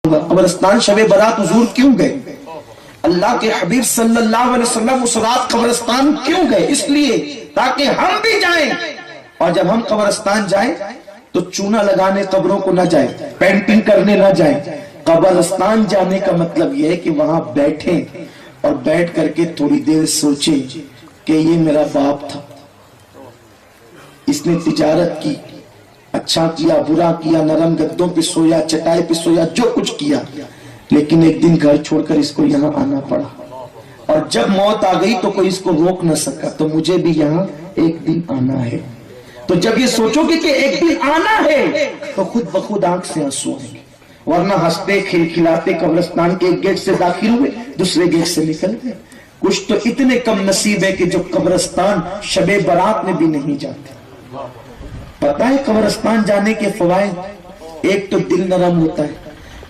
قبرستان شب برات حضور کیوں گئے؟ اللہ کے حبیب صلی اللہ علیہ وسلم اس رات قبرستان کیوں گئے؟ اس لیے تاکہ ہم بھی جائیں، اور جب ہم قبرستان جائیں تو چونا لگانے قبروں کو نہ جائیں، پینٹنگ کرنے نہ جائیں۔ قبرستان جانے کا مطلب یہ ہے کہ وہاں بیٹھیں اور بیٹھ کر کے تھوڑی دیر سوچیں کہ یہ میرا باپ تھا، اس نے تجارت کی، اچھا کیا برا کیا، نرم گدوں پہ سویا، چٹائی پہ سویا، جو کچھ کیا، لیکن ایک دن گھر چھوڑ کر اس کو یہاں آنا پڑا، اور جب موت آ گئی تو کوئی اس کو روک نہ سکا، تو مجھے بھی یہاں ایک دن آنا ہے۔ تو جب یہ سوچو گے کہ ایک دن آنا ہے تو خود بخود آنکھ سے آنسو آئیں گے، ورنہ ہنستے کھلکھلاتے قبرستان کے ایک گیٹ سے داخل ہوئے، دوسرے گیٹ سے نکل گئے۔ کچھ تو اتنے کم نصیب ہے کہ جو قبرستان شب برات میں بھی نہیں جاتے۔ پتہ ہے قبرستان جانے کے فوائد؟ ایک تو دل نرم ہوتا ہے،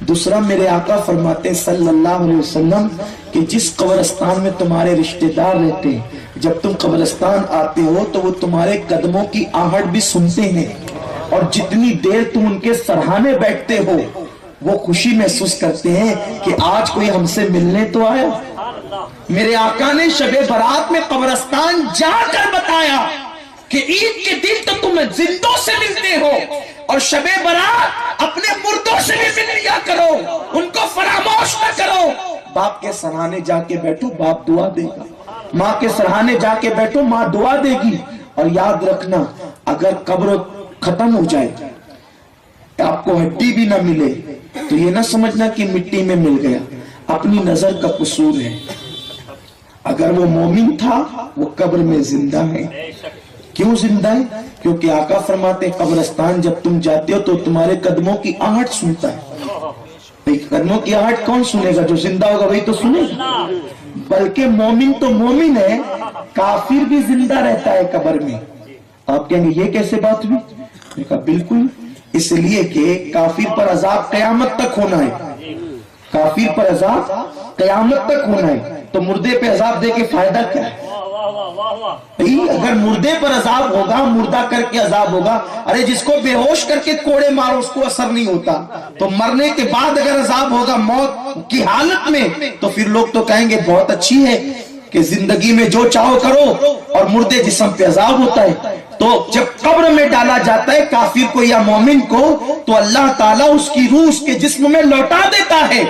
دوسرا میرے آقا فرماتے ہیں صلی اللہ علیہ وسلم کہ جس قبرستان میں تمہارے رشتہ دار رہتے ہیں، جب تم قبرستان آتے ہو تو وہ تمہارے قدموں کی آہٹ بھی سنتے ہیں، اور جتنی دیر تم ان کے سرہانے بیٹھتے ہو وہ خوشی محسوس کرتے ہیں کہ آج کوئی ہم سے ملنے تو آیا۔ میرے آقا نے شب برات میں قبرستان جا کر بتایا کہ عید کے دن تو تم زندوں سے ملتے ہو، اور شب برات اپنے مردوں سے بھی مل لیا کرو، ان کو فراموش نہ کرو۔ باپ کے سرہانے جا کے بیٹھو، باپ دعا دے گا، ماں کے سرہانے جا کے بیٹھو، ماں دعا دے گی۔ اور یاد رکھنا، اگر قبر ختم ہو جائے، آپ کو ہڈی بھی نہ ملے، تو یہ نہ سمجھنا کہ مٹی میں مل گیا، اپنی نظر کا قصور ہے۔ اگر وہ مومن تھا وہ قبر میں زندہ ہے۔ کیوں زندہ ہے؟ کیونکہ آقا فرماتے قبرستان جب تم جاتے ہو تو تمہارے قدموں کی آہٹ سنتا ہے۔ قدموں کی آہٹ کون سنے گا؟ جو زندہ ہوگا وہی تو سنے گا۔ بلکہ مومن تو مومن ہے، کافر بھی زندہ رہتا ہے قبر میں۔ آپ کہیں گے یہ کیسے بات ہوئی؟ میں کہا بالکل، اس لیے کہ کافر پر عذاب قیامت تک ہونا ہے، کافر پر عذاب قیامت تک ہونا ہے، تو مردے پہ عذاب دے کے فائدہ کیا ہے؟ اگر مردے پر عذاب ہوگا، مردہ کر کے عذاب ہوگا، ارے جس کو بے ہوش کر کے کوڑے مارو اس کو اثر نہیں ہوتا، تو مرنے کے بعد اگر عذاب ہوگا موت کی حالت میں، تو پھر لوگ تو کہیں گے بہت اچھی ہے کہ زندگی میں جو چاہو کرو، اور مردے جسم پہ عذاب ہوتا ہے۔ تو جب قبر میں ڈالا جاتا ہے کافر کو یا مومن کو، تو اللہ تعالیٰ اس کی روح اس کے جسم میں لوٹا دیتا ہے۔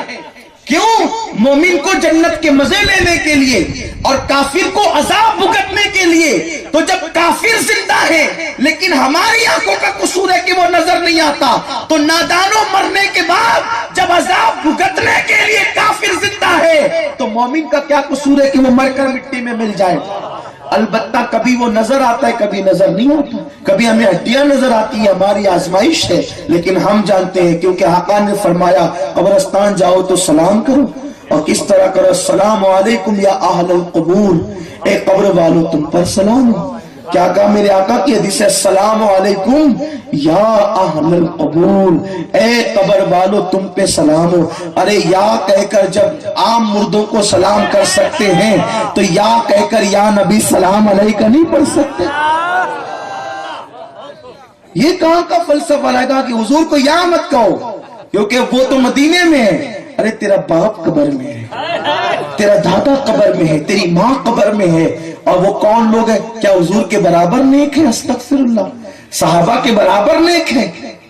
کیوں؟ مومن کو جنت کے مزے لینے کے لیے اور کافر کو عذاب بھگتنے کے لیے۔ تو جب کافر زندہ ہے لیکن ہماری آنکھوں کا قصور ہے کہ وہ نظر نہیں آتا، تو نادانوں مرنے کے بعد جب عذاب بھگتنے کے لیے کافر زندہ ہے تو مومن کا کیا قصور ہے کہ وہ مر کر مٹی میں مل جائے؟ البتہ کبھی وہ نظر آتا ہے، کبھی نظر نہیں آتا، کبھی ہمیں ہڈیاں نظر آتی ہیں، ہماری آزمائش ہے، لیکن ہم جانتے ہیں کیونکہ آقا نے فرمایا قبرستان جاؤ تو سلام کرو، اور کس طرح کرو؟ السلام علیکم یا اہل القبور، اے قبر والو تم پر سلام ہو۔ کیا کہا میرے آقا کی حدیث ہے؟ السلام علیکم یا اہل القبور، اے قبر والو تم پہ سلام ہو۔ ارے یا کہہ کر جب عام مردوں کو سلام کر سکتے ہیں تو یا کہہ کر یا نبی سلام علیکہ نہیں پڑھ سکتے؟ یہ کہاں کا فلسفہ لائے گا کہ حضور کو یا مت کہو کیونکہ وہ تو مدینے میں ہے؟ ارے تیرا باپ قبر میں ہے، تیرا دادا قبر میں ہے، تیری ماں قبر میں ہے، اور وہ کون لوگ ہیں؟ کیا حضور کے برابر نیک ہیں؟ استغفر اللہ۔ صحابہ کے برابر نیک ہیں،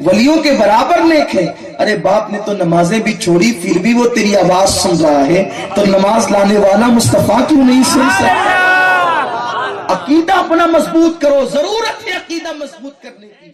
ولیوں کے برابر نیک ہیں۔ ارے باپ نے تو نمازیں بھی چھوڑی پھر بھی وہ تیری آواز سن رہا ہے، تو نماز لانے والا مصطفیٰ کیوں نہیں سن سکتا؟ عقیدہ اپنا مضبوط کرو، ضرورت ہے عقیدہ مضبوط کرنے کی۔